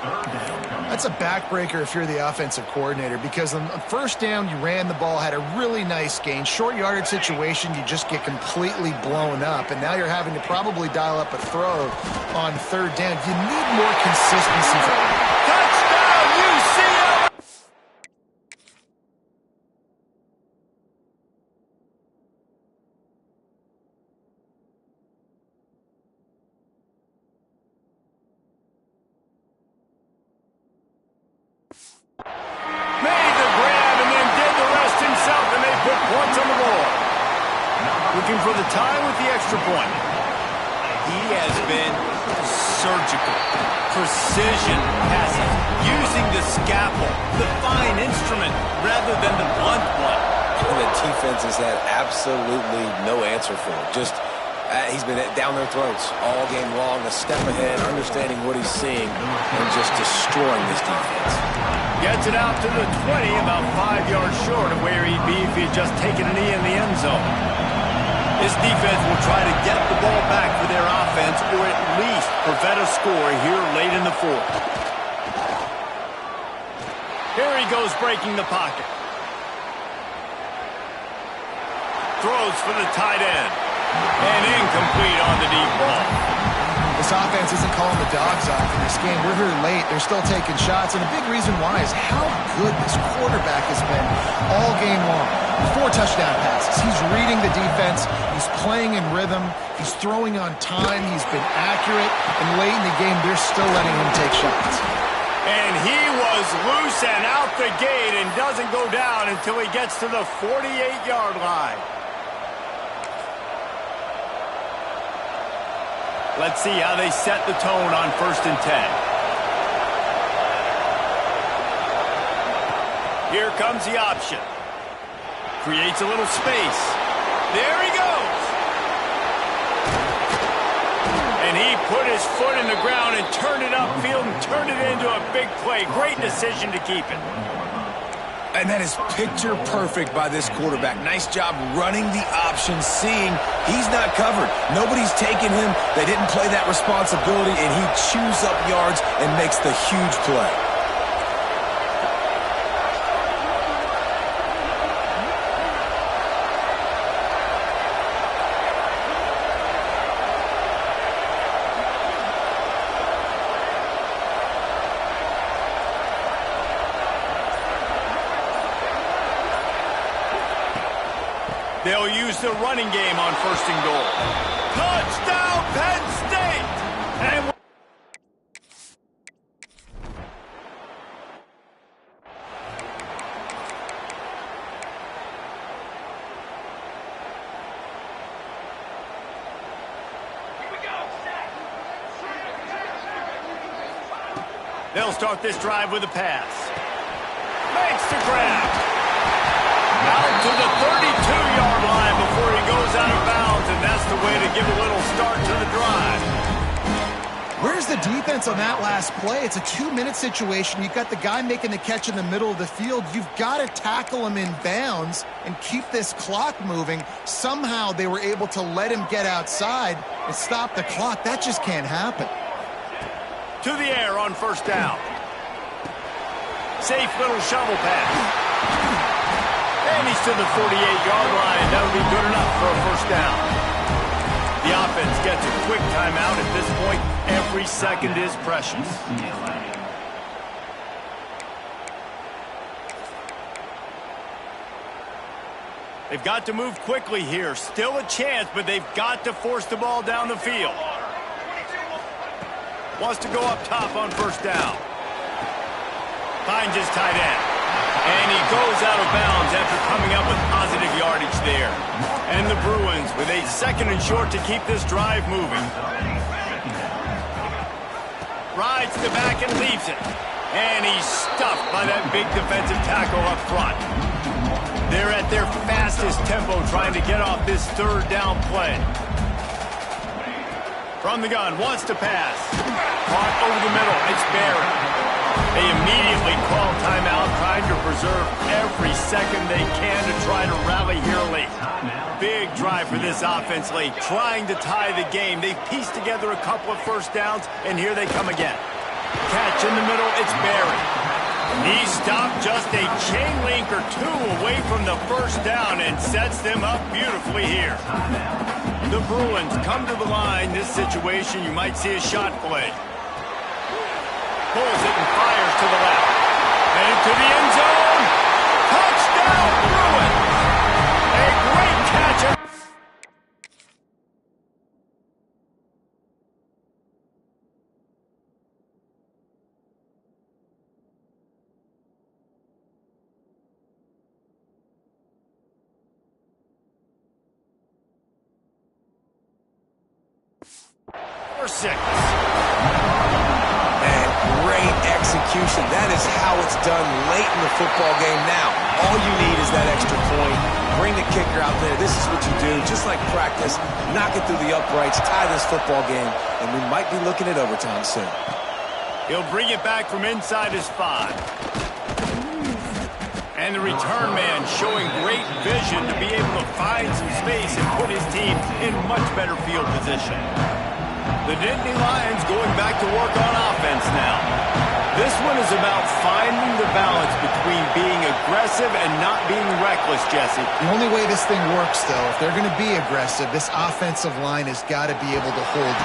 That's a backbreaker if you're the offensive coordinator, because on first down, you ran the ball, had a really nice gain. Short yardage situation, you just get completely blown up, and now you're having to probably dial up a throw on third down. You need more consistency. Touchdown, UCLA! Made the grab and then did the rest himself, and they put points on the board. Looking for the tie with the extra point. He has been surgical, precision passing, using the scalpel, the fine instrument, rather than the blunt one. The defense has had absolutely no answer for it. Just, he's been down their throats all game long, a step ahead, understanding what he's seeing, and just destroying this defense. Gets it out to the 20, about 5 yards short of where he'd be if he had just taken a knee in the end zone. This defense will try to get the ball back for their offense, or at least prevent a score here late in the fourth. Here he goes, breaking the pocket. Throws for the tight end. And incomplete on the deep ball. This offense isn't calling the dogs off in this game. We're here late. They're still taking shots, and a big reason why is how good this quarterback has been all game long. 4 touchdown passes. He's reading the defense. He's playing in rhythm. He's throwing on time. He's been accurate. And late in the game, they're still letting him take shots. And he was loose and out the gate and doesn't go down until he gets to the 48-yard line. Let's see how they set the tone on 1st and 10. Here comes the option. Creates a little space. There he goes. And he put his foot in the ground and turned it upfield and turned it into a big play. Great decision to keep it. And that is picture perfect by this quarterback. Nice job running the option, seeing he's not covered. Nobody's taking him. They didn't play that responsibility, and he chews up yards and makes the huge play. They'll use the running game on 1st and goal. Touchdown, Penn State! And they'll start this drive with a pass. Makes the grab. Out to the 32-yard line before he goes out of bounds, and that's the way to give a little start to the drive. Where's the defense on that last play? It's a 2-minute situation. You've got the guy making the catch in the middle of the field. You've got to tackle him in bounds and keep this clock moving. Somehow they were able to let him get outside and stop the clock. That just can't happen. To the air on 1st down. Safe little shovel pass. And he's to the 48-yard line. That'll be good enough for a 1st down. The offense gets a quick timeout. At this point, every second is precious. They've got to move quickly here. Still a chance, but they've got to force the ball down the field. Wants to go up top on 1st down. Finds his tight end. And he goes out of bounds after coming up with positive yardage there. And the Bruins with a 2nd and short to keep this drive moving. Rides to the back and leaves it. And he's stuffed by that big defensive tackle up front. They're at their fastest tempo trying to get off this 3rd down play. From the gun, wants to pass. Caught over the middle. It's Barrett. They immediately call timeout, trying to preserve every second they can to try to rally here late. Big drive for this offense late, trying to tie the game. They've pieced together a couple of first downs, and here they come again. Catch in the middle, it's Barry. He stopped just a chain link or two away from the first down and sets them up beautifully here. The Bruins come to the line. This situation, you might see a shot play. Pulls it and fires to the left. And into the end zone. Touchdown, Bruins! A great catch. For 6. Great execution. That is how it's done late in the football game now. All you need is that extra point. Bring the kicker out there. This is what you do. Just like practice, knock it through the uprights, tie this football game, and we might be looking at overtime soon. He'll bring it back from inside his 5. And the return man showing great vision to be able to find some space and put his team in much better field position. The Nittany Lions going back to work on offense now. This one is about finding the balance between being aggressive and not being reckless, Jesse. The only way this thing works, though, if they're going to be aggressive, this offensive line has got to be able to hold.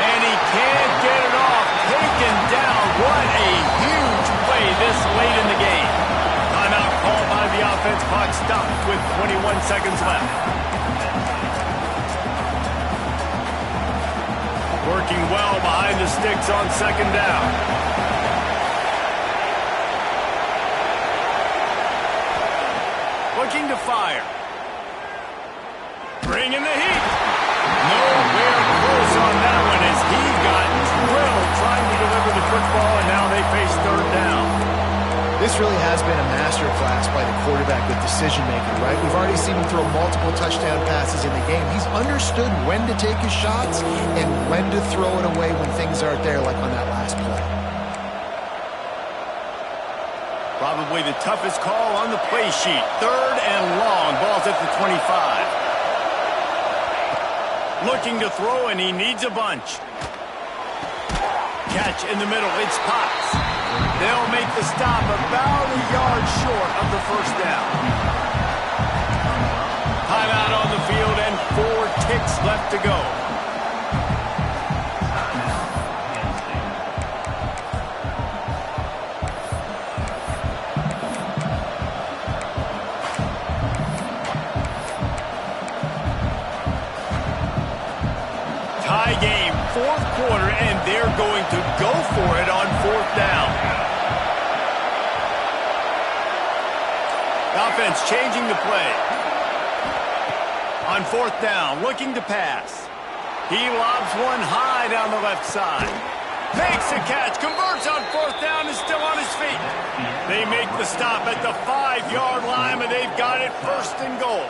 And he can't get it off. Taken down. What a huge play this late in the game. Timeout called by the offense. Clock stopped with 21 seconds left. Working well behind the sticks on second down. Looking to fire. Bringing the heat. Nowhere close on that one as he got drilled trying to deliver the football, and now they face third down. This really has been a masterclass by the quarterback with decision-making, right? We've already seen him throw multiple touchdown passes in the game. He's understood when to take his shots and when to throw it away when things aren't there, like on that last play. Probably the toughest call on the play sheet. Third and long. Ball's at the 25. Looking to throw, and he needs a bunch. Catch in the middle. It's Potts. They'll make the stop about a yard short of the first down. Timeout on the field and 4 ticks left to go. Tie game, fourth quarter, and they're going to go for it on fourth down. Offense changing the play. On fourth down, looking to pass. He lobs one high down the left side. Makes a catch, converts on fourth down, is still on his feet. They make the stop at the 5-yard line, and they've got it first and goal.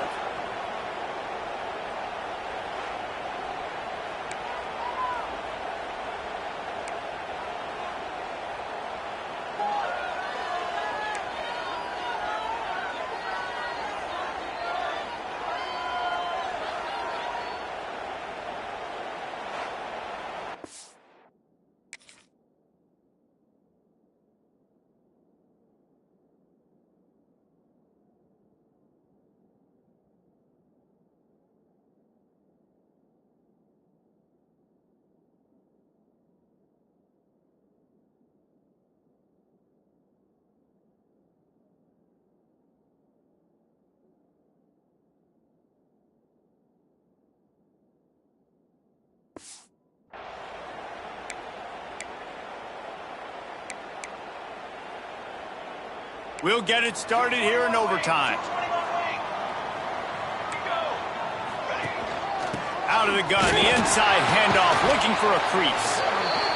We'll get it started here in overtime. Out of the gun, the inside handoff, looking for a crease.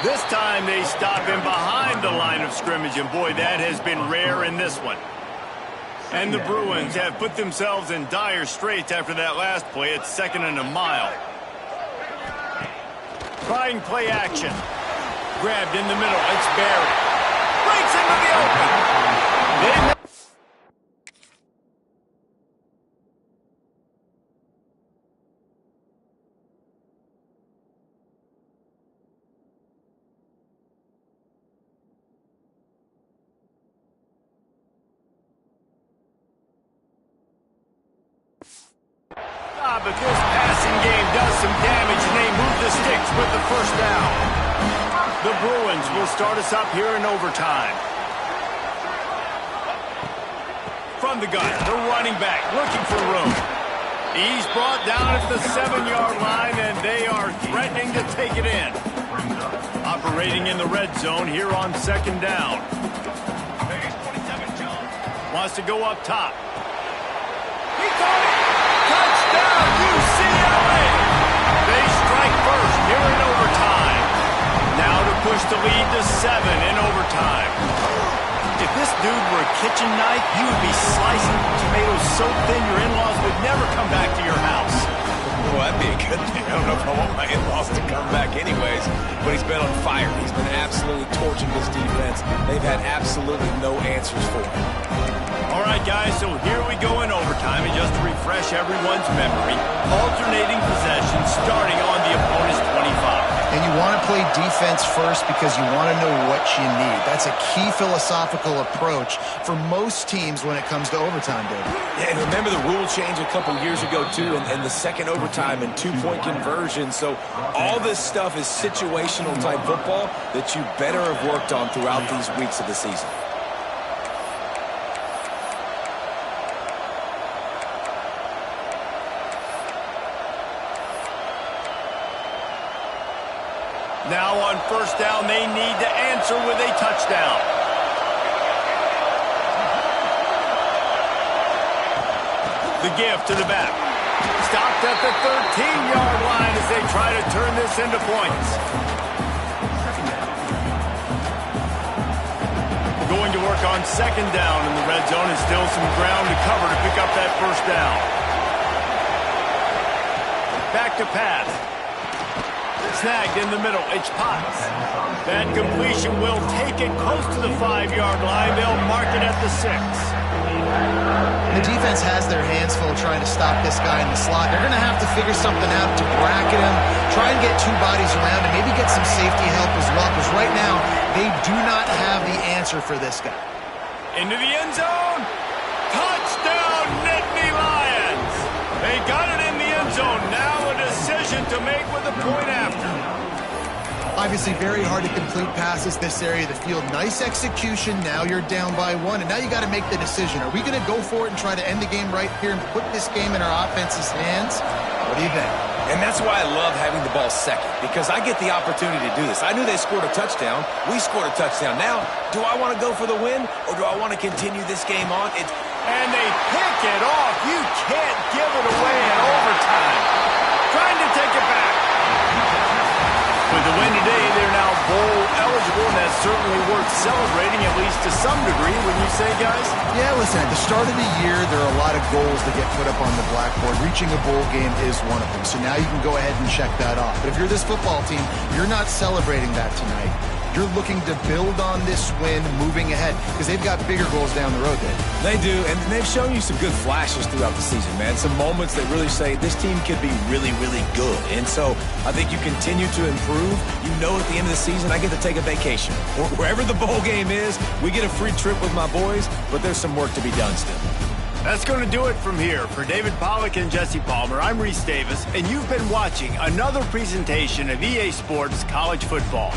This time they stop him behind the line of scrimmage, and boy, that has been rare in this one. And the Bruins have put themselves in dire straits after that last play. It's 2nd and a mile. Trying play action. Grabbed in the middle. It's Barry. Breaks in the open. They but this passing game does some damage, and they move the sticks with the first down. The Bruins will start us up here in overtime. From the gun, the running back looking for room. He's brought down at the 7-yard line, and they are threatening to take it in. Operating in the red zone here on second down. Wants to go up top. He caught it! Touchdown, UCLA! They strike first here in overtime. Now to push the lead to 7 in overtime. If this dude were a kitchen knife, you would be slicing tomatoes so thin your in-laws would never come back to your house. Well, that'd be a good thing. I don't know if I want my in-laws to come back anyways, but he's been on fire. He's been absolutely torching this defense. They've had absolutely no answers for him. All right, guys, so here we go in overtime, and just to refresh everyone's memory, alternating possession starting on the opponent's 25. And you want to play defense first because you want to know what you need. That's a key philosophical approach for most teams when it comes to overtime, David. Yeah, and remember the rule change a couple years ago, too, and the second overtime and two-point conversion. So all this stuff is situational type football that you better have worked on throughout these weeks of the season. Now on first down, they need to answer with a touchdown. The give to the back. Stopped at the 13-yard line as they try to turn this into points. Going to work on second down in the red zone, and still some ground to cover to pick up that first down. Back to pass. Snagged in the middle. It's Potts. That completion will take it close to the 5-yard line. They'll mark it at the 6. The defense has their hands full trying to stop this guy in the slot. They're going to have to figure something out to bracket him, try and get two bodies around him, maybe get some safety help as well, because right now they do not have the answer for this guy. Into the end zone. Touchdown, Nittany Lions. They got it in the end zone. Now a decision to make with a point after. Obviously very hard to complete passes this area of the field. Nice execution. Now you're down by 1, and now you got to make the decision. Are we going to go for it and try to end the game right here and put this game in our offense's hands? What do you think? And that's why I love having the ball second, because I get the opportunity to do this. I knew they scored a touchdown. We scored a touchdown. Now, do I want to go for the win, or do I want to continue this game on? And they pick it off. You can't give it away in overtime. Trying to take it back. With the win today, they're now bowl eligible, and that's certainly worth celebrating, at least to some degree, wouldn't you say, guys? Yeah, listen, at the start of the year, there are a lot of goals that get put up on the blackboard. Reaching a bowl game is one of them, so now you can go ahead and check that off. But if you're this football team, you're not celebrating that tonight. You're looking to build on this win moving ahead because they've got bigger goals down the road, Dave. They do, and they've shown you some good flashes throughout the season, man. Some moments that really say this team could be really, really good. And so I think you continue to improve. You know at the end of the season, I get to take a vacation. Wherever the bowl game is, we get a free trip with my boys, but there's some work to be done still. That's going to do it from here. For David Pollack and Jesse Palmer, I'm Reese Davis, and you've been watching another presentation of EA Sports College Football.